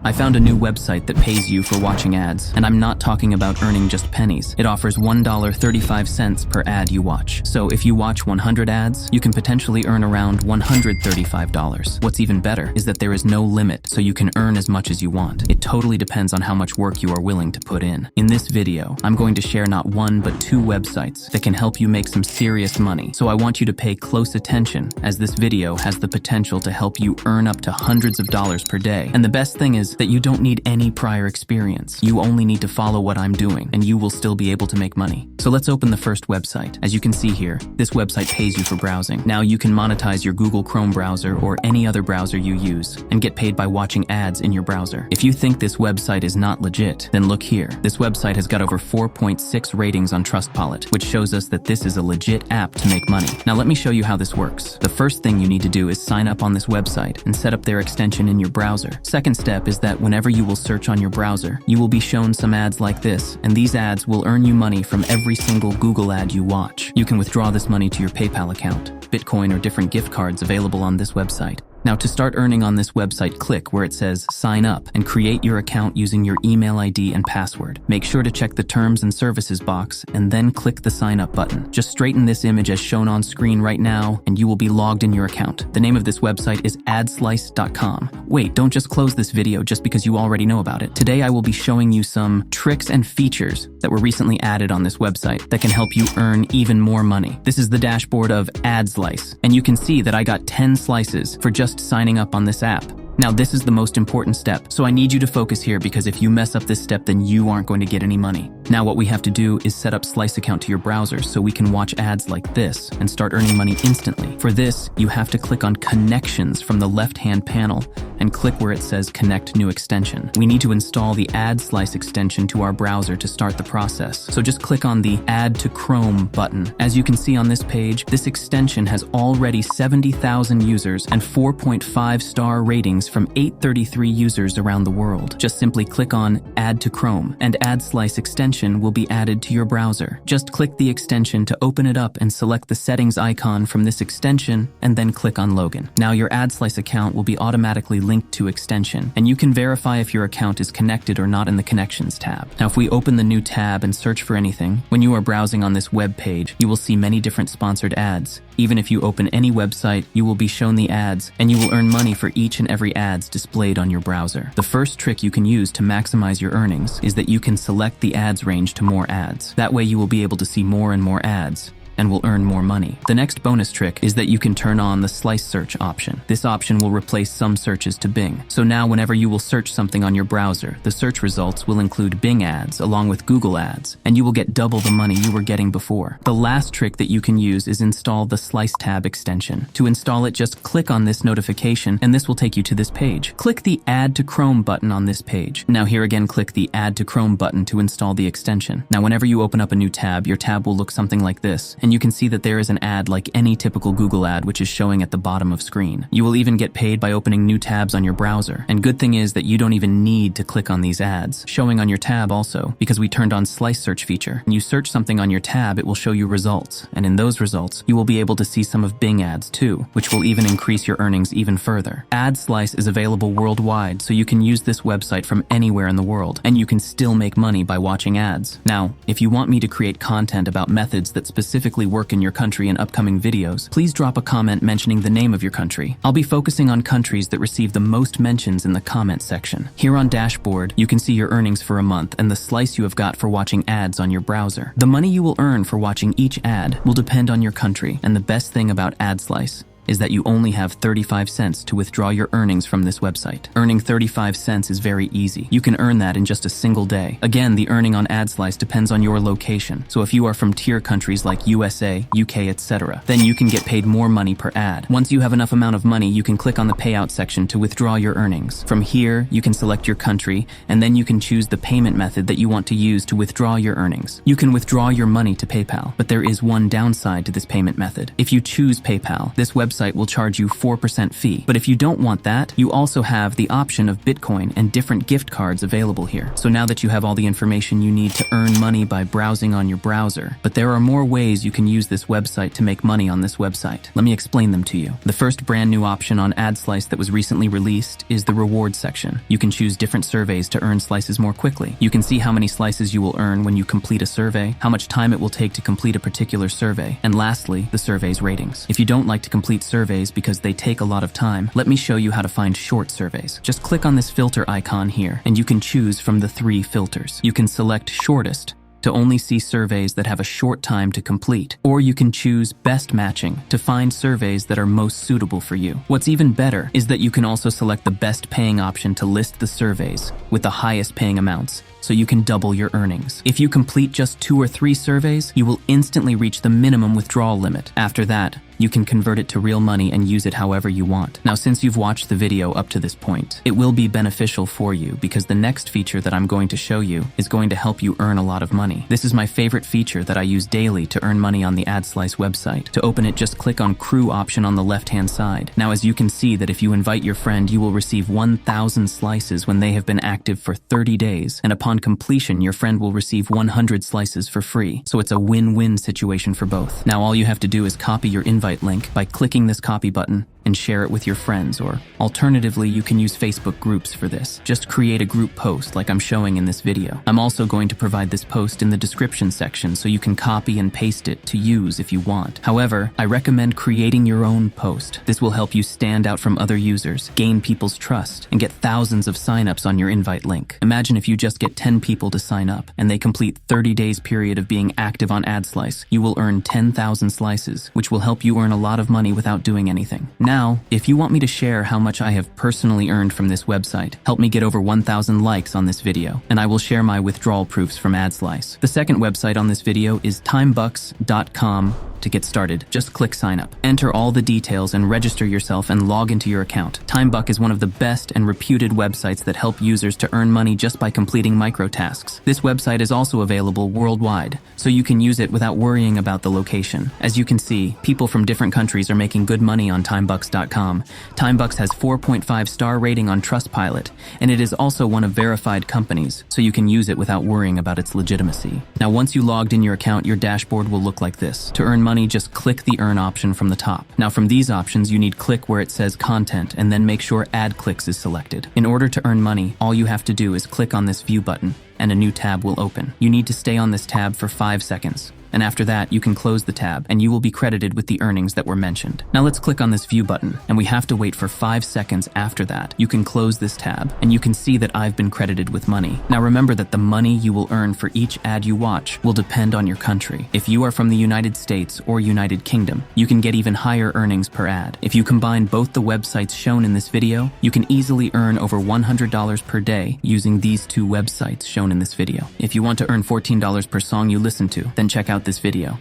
I found a new website that pays you for watching ads, and I'm not talking about earning just pennies. It offers $1.35 per ad you watch. So if you watch 100 ads, you can potentially earn around $135. What's even better is that there is no limit, so you can earn as much as you want. It totally depends on how much work you are willing to put in. In this video, I'm going to share not one but two websites that can help you make some serious money. So I want you to pay close attention, as this video has the potential to help you earn up to hundreds of dollars per day. And the best thing is that you don't need any prior experience. You only need to follow what I'm doing, and you will still be able to make money. So let's open the first website. As you can see here, this website pays you for browsing. Now you can monetize your Google Chrome browser or any other browser you use and get paid by watching ads in your browser. If you think this website is not legit, then look here. This website has got over 4.6 ratings on Trustpilot, which shows us that this is a legit app to make money. Now let me show you how this works. The first thing you need to do is sign up on this website and set up their extension in your browser. Second step is that whenever you will search on your browser, you will be shown some ads like this, and these ads will earn you money from every single Google ad you watch. You can withdraw this money to your PayPal account, Bitcoin, or different gift cards available on this website. Now to start earning on this website, click where it says sign up and create your account using your email ID and password. Make sure to check the terms and services box and then click the sign up button. Just straighten this image as shown on screen right now and you will be logged in your account. The name of this website is adslice.com. Wait, don't just close this video just because you already know about it. Today I will be showing you some tricks and features that were recently added on this website that can help you earn even more money. This is the dashboard of AdSlice, and you can see that I got 10 slices for just signing up on this app. Now this is the most important step, so I need you to focus here because if you mess up this step, then you aren't going to get any money. Now what we have to do is set up Slice account to your browser so we can watch ads like this and start earning money instantly. For this, you have to click on Connections from the left-hand panel and click where it says Connect New Extension. We need to install the AdSlice extension to our browser to start the process. So just click on the Add to Chrome button. As you can see on this page, this extension has already 70,000 users and 4.5-star ratings from 833 users around the world. Just simply click on Add to Chrome and AdSlice extension will be added to your browser. Just click the extension to open it up and select the settings icon from this extension and then click on Login. Now your AdSlice account will be automatically linked to extension, and you can verify if your account is connected or not in the Connections tab. Now if we open the new tab and search for anything, when you are browsing on this web page, you will see many different sponsored ads. Even if you open any website, you will be shown the ads, and you will earn money for each and every ads displayed on your browser. The first trick you can use to maximize your earnings is that you can select the ads range to more ads. That way you will be able to see more and more ads and will earn more money. The next bonus trick is that you can turn on the slice search option. This option will replace some searches to Bing. So now whenever you will search something on your browser, the search results will include Bing ads along with Google ads, and you will get double the money you were getting before. The last trick that you can use is install the Slice tab extension. To install it, just click on this notification and this will take you to this page. Click the Add to Chrome button on this page. Now here again, click the Add to Chrome button to install the extension. Now whenever you open up a new tab, your tab will look something like this, and you can see that there is an ad like any typical Google ad which is showing at the bottom of screen. You will even get paid by opening new tabs on your browser. And good thing is that you don't even need to click on these ads showing on your tab also, because we turned on Slice search feature. When you search something on your tab, it will show you results, and in those results, you will be able to see some of Bing ads too, which will even increase your earnings even further. AdSlice is available worldwide, so you can use this website from anywhere in the world, and you can still make money by watching ads. Now, if you want me to create content about methods that specifically work in your country in upcoming videos, please drop a comment mentioning the name of your country. I'll be focusing on countries that receive the most mentions in the comment section. Here on Dashboard, you can see your earnings for a month and the slice you have got for watching ads on your browser. The money you will earn for watching each ad will depend on your country, and the best thing about AdSlice is that you only have 35 cents to withdraw your earnings from this website. Earning 35 cents is very easy. You can earn that in just a single day. Again, the earning on AdSlice depends on your location. So if you are from tier countries like USA, UK, etc., then you can get paid more money per ad. Once you have enough amount of money, you can click on the payout section to withdraw your earnings. From here, you can select your country, and then you can choose the payment method that you want to use to withdraw your earnings. You can withdraw your money to PayPal, but there is one downside to this payment method. If you choose PayPal, this website website will charge you 4% fee. But if you don't want that, you also have the option of Bitcoin and different gift cards available here. So now that you have all the information you need to earn money by browsing on your browser, but there are more ways you can use this website to make money on this website. Let me explain them to you. The first brand new option on AdSlice that was recently released is the reward section. You can choose different surveys to earn slices more quickly. You can see how many slices you will earn when you complete a survey, how much time it will take to complete a particular survey, and lastly, the survey's ratings. If you don't like to complete surveys because they take a lot of time, let me show you how to find short surveys. Just click on this filter icon here, and you can choose from the 3 filters. You can select shortest to only see surveys that have a short time to complete, or you can choose best matching to find surveys that are most suitable for you. What's even better is that you can also select the best paying option to list the surveys with the highest paying amounts, so you can double your earnings. If you complete just 2 or 3 surveys, you will instantly reach the minimum withdrawal limit. After that, you can convert it to real money and use it however you want. Now, since you've watched the video up to this point, it will be beneficial for you because the next feature that I'm going to show you is going to help you earn a lot of money. This is my favorite feature that I use daily to earn money on the AdSlice website. To open it, just click on Crew option on the left-hand side. Now, as you can see that if you invite your friend, you will receive 1,000 slices when they have been active for 30 days, and upon completion, your friend will receive 100 slices for free. So it's a win-win situation for both. Now, all you have to do is copy your invite link by clicking this copy button and share it with your friends, or alternatively, you can use Facebook groups for this. Just create a group post like I'm showing in this video. I'm also going to provide this post in the description section so you can copy and paste it to use if you want. However, I recommend creating your own post. This will help you stand out from other users, gain people's trust, and get thousands of signups on your invite link. Imagine if you just get 10 people to sign up and they complete 30 days period of being active on AdSlice. You will earn 10,000 slices, which will help you earn a lot of money without doing anything. Now, if you want me to share how much I have personally earned from this website, help me get over 1,000 likes on this video, and I will share my withdrawal proofs from AdSlice. The second website on this video is timebucks.com. To get started, just click sign up. Enter all the details and register yourself and log into your account. TimeBuck is one of the best and reputed websites that help users to earn money just by completing microtasks. This website is also available worldwide, so you can use it without worrying about the location. As you can see, people from different countries are making good money on timebucks.com. TimeBucks has 4.5 star rating on Trustpilot, and it is also one of verified companies, so you can use it without worrying about its legitimacy. Now, once you logged in your account, your dashboard will look like this. To earn money, just click the earn option from the top. Now, from these options, you need click where it says content and then make sure add clicks is selected. In order to earn money, all you have to do is click on this view button and a new tab will open. You need to stay on this tab for 5 seconds. And after that, you can close the tab and you will be credited with the earnings that were mentioned. Now let's click on this view button and we have to wait for 5 seconds after that. You can close this tab and you can see that I've been credited with money. Now remember that the money you will earn for each ad you watch will depend on your country. If you are from the United States or United Kingdom, you can get even higher earnings per ad. If you combine both the websites shown in this video, you can easily earn over $100 per day using these 2 websites shown in this video. If you want to earn $14 per song you listen to, then check out this video.